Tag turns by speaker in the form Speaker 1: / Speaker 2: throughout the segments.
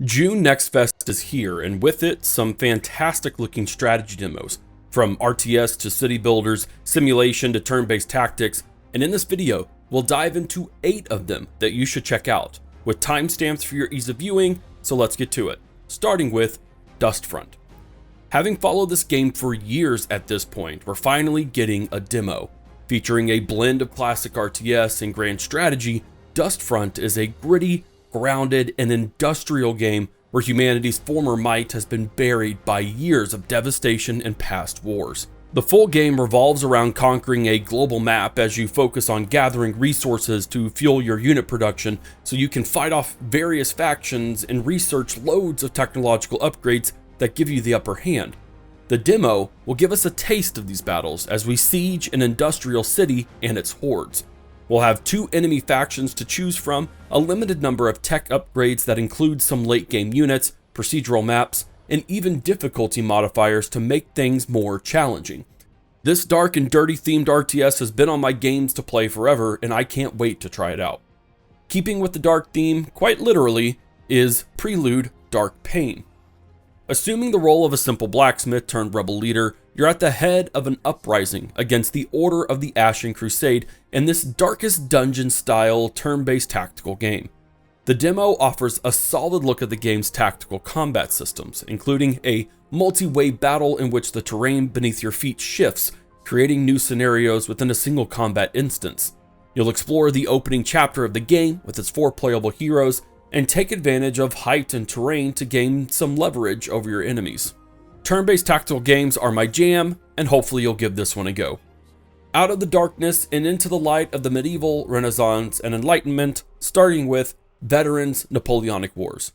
Speaker 1: June Next Fest is here, and with it, some fantastic looking strategy demos, from RTS to city builders, simulation to turn-based tactics, and in this video, we'll dive into 8 of them that you should check out, with timestamps for your ease of viewing, so let's get to it, starting with Dustfront. Having followed this game for years at this point, we're finally getting a demo. Featuring a blend of classic RTS and grand strategy, Dustfront is a gritty, grounded, and industrial game where humanity's former might has been buried by years of devastation and past wars. The full game revolves around conquering a global map as you focus on gathering resources to fuel your unit production so you can fight off various factions and research loads of technological upgrades that give you the upper hand. The demo will give us a taste of these battles as we siege an industrial city and its hordes. We'll have 2 enemy factions to choose from, a limited number of tech upgrades that include some late game units, procedural maps, and even difficulty modifiers to make things more challenging. This dark and dirty themed RTS has been on my games to play forever, and I can't wait to try it out. Keeping with the dark theme, quite literally, is Prelude Dark Pain. Assuming the role of a simple blacksmith turned rebel leader, you're at the head of an uprising against the Order of the Ashen Crusade in this darkest dungeon style turn-based tactical game. The demo offers a solid look at the game's tactical combat systems, including a multi-way battle in which the terrain beneath your feet shifts, creating new scenarios within a single combat instance. You'll explore the opening chapter of the game with its 4 playable heroes and take advantage of height and terrain to gain some leverage over your enemies. Turn-based tactical games are my jam, and hopefully you'll give this one a go. Out of the darkness and into the light of the medieval, Renaissance, and Enlightenment, starting with Veterans Napoleonic Wars.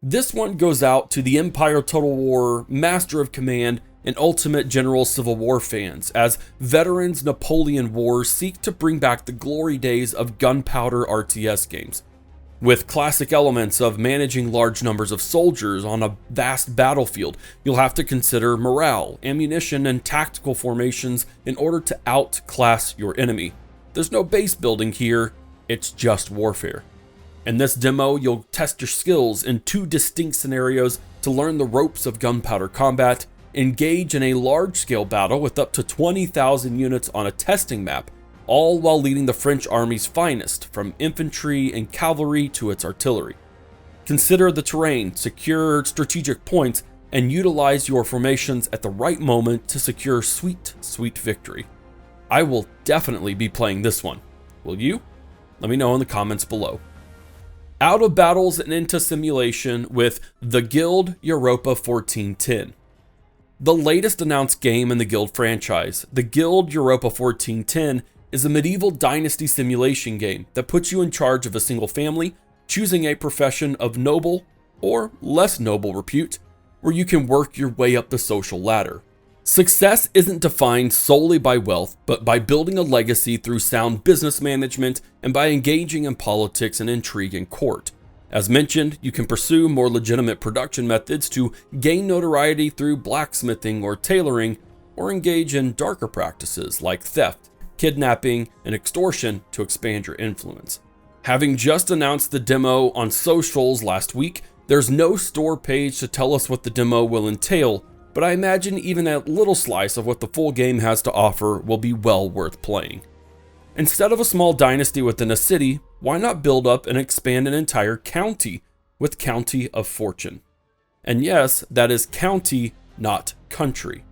Speaker 1: This one goes out to the Empire Total War, Master of Command, and Ultimate General Civil War fans, as Veterans Napoleon Wars seek to bring back the glory days of gunpowder RTS games. With classic elements of managing large numbers of soldiers on a vast battlefield, you'll have to consider morale, ammunition, and tactical formations in order to outclass your enemy. There's no base building here, it's just warfare. In this demo, you'll test your skills in 2 distinct scenarios to learn the ropes of gunpowder combat, engage in a large-scale battle with up to 20,000 units on a testing map, all while leading the French army's finest, from infantry and cavalry to its artillery. Consider the terrain, secure strategic points, and utilize your formations at the right moment to secure sweet, sweet victory. I will definitely be playing this one. Will you? Let me know in the comments below. Out of battles and into simulation with The Guild Europa 1410. The latest announced game in the Guild franchise, The Guild Europa 1410, is a medieval dynasty simulation game that puts you in charge of a single family, choosing a profession of noble or less noble repute, where you can work your way up the social ladder. Success isn't defined solely by wealth, but by building a legacy through sound business management and by engaging in politics and intrigue in court. As mentioned, you can pursue more legitimate production methods to gain notoriety through blacksmithing or tailoring, or engage in darker practices like theft, kidnapping, and extortion to expand your influence. Having just announced the demo on socials last week, there's no store page to tell us what the demo will entail, but I imagine even a little slice of what the full game has to offer will be well worth playing. Instead of a small dynasty within a city, why not build up and expand an entire county with County of Fortune? And yes, that is county, not country.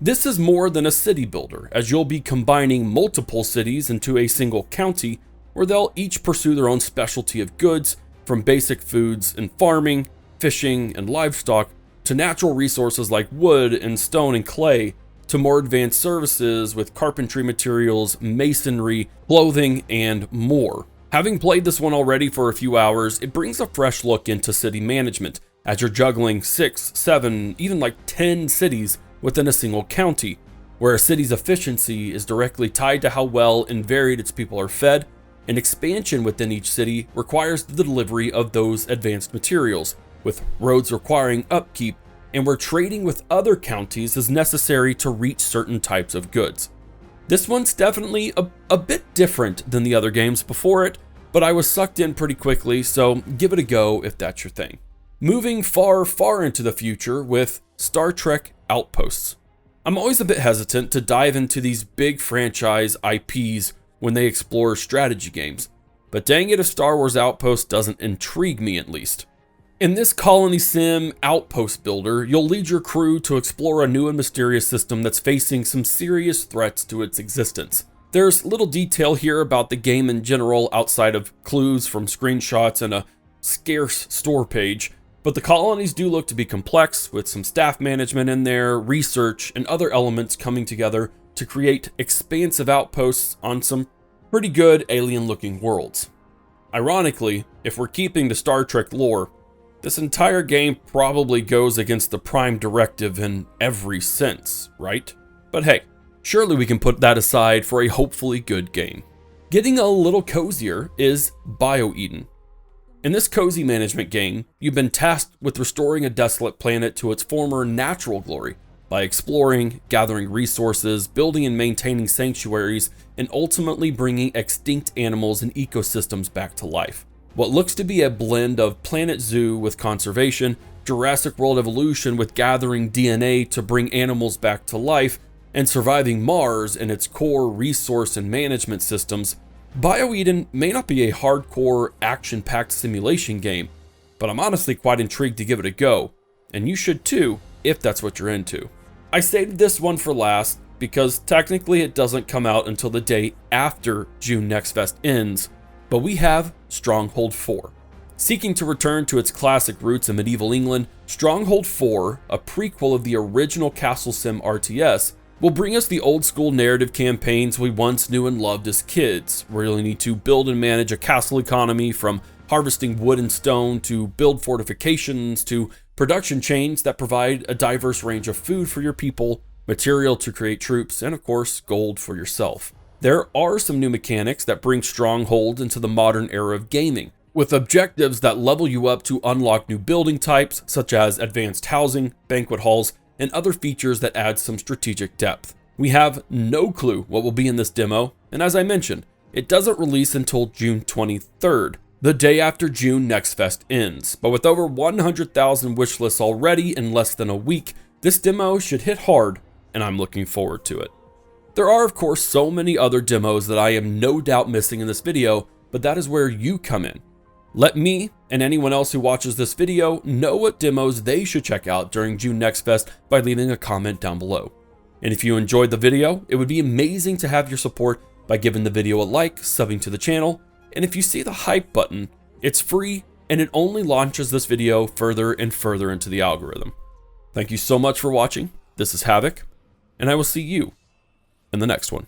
Speaker 1: This is more than a city builder, as you'll be combining multiple cities into a single county, where they'll each pursue their own specialty of goods, from basic foods and farming, fishing, and livestock, to natural resources like wood and stone and clay, to more advanced services with carpentry materials, masonry, clothing, and more. Having played this one already for a few hours, it brings a fresh look into city management, as you're juggling 6, 7, even like 10 cities within a single county, where a city's efficiency is directly tied to how well and varied its people are fed, and expansion within each city requires the delivery of those advanced materials, with roads requiring upkeep, and where trading with other counties is necessary to reach certain types of goods. This one's definitely a bit different than the other games before it, but I was sucked in pretty quickly, so give it a go if that's your thing. moving far, far into the future with Star Trek Outposts. I'm always a bit hesitant to dive into these big franchise IPs when they explore strategy games, but dang it if Star Wars Outposts doesn't intrigue me at least. In this colony sim outpost builder, you'll lead your crew to explore a new and mysterious system that's facing some serious threats to its existence. There's little detail here about the game in general outside of clues from screenshots and a scarce store page, but the colonies do look to be complex, with some staff management in there, research, and other elements coming together to create expansive outposts on some pretty good alien-looking worlds. Ironically, if we're keeping the Star Trek lore, this entire game probably goes against the Prime Directive in every sense, right? But hey, surely we can put that aside for a hopefully good game. Getting a little cozier is BioEden. In this cozy management game, you've been tasked with restoring a desolate planet to its former natural glory by exploring, gathering resources, building and maintaining sanctuaries, and ultimately bringing extinct animals and ecosystems back to life. What looks to be a blend of Planet Zoo with conservation, Jurassic World evolution with gathering DNA to bring animals back to life, and surviving Mars and its core resource and management systems, BioEden may not be a hardcore, action-packed simulation game, but I'm honestly quite intrigued to give it a go, and you should too, if that's what you're into. I saved this one for last because technically it doesn't come out until the day after June Next Fest ends, but we have Stronghold 4. Seeking to return to its classic roots in medieval England, Stronghold 4, a prequel of the original Castle Sim RTS, will bring us the old school narrative campaigns we once knew and loved as kids, where you'll need to build and manage a castle economy from harvesting wood and stone to build fortifications to production chains that provide a diverse range of food for your people, material to create troops, and of course, gold for yourself. There are some new mechanics that bring Stronghold into the modern era of gaming, with objectives that level you up to unlock new building types such as advanced housing, banquet halls, and other features that add some strategic depth. We have no clue what will be in this demo, and as I mentioned, it doesn't release until June 23rd, the day after June Next Fest ends. But with over 100,000 wishlists already in less than a week, this demo should hit hard, and I'm looking forward to it. There are of course so many other demos that I am no doubt missing in this video, but that is where you come in. Let me and anyone else who watches this video know what demos they should check out during June Next Fest by leaving a comment down below. And if you enjoyed the video, it would be amazing to have your support by giving the video a like, subbing to the channel, and if you see the hype button, it's free and it only launches this video further and further into the algorithm. Thank you so much for watching. This is Havoc, and I will see you in the next one.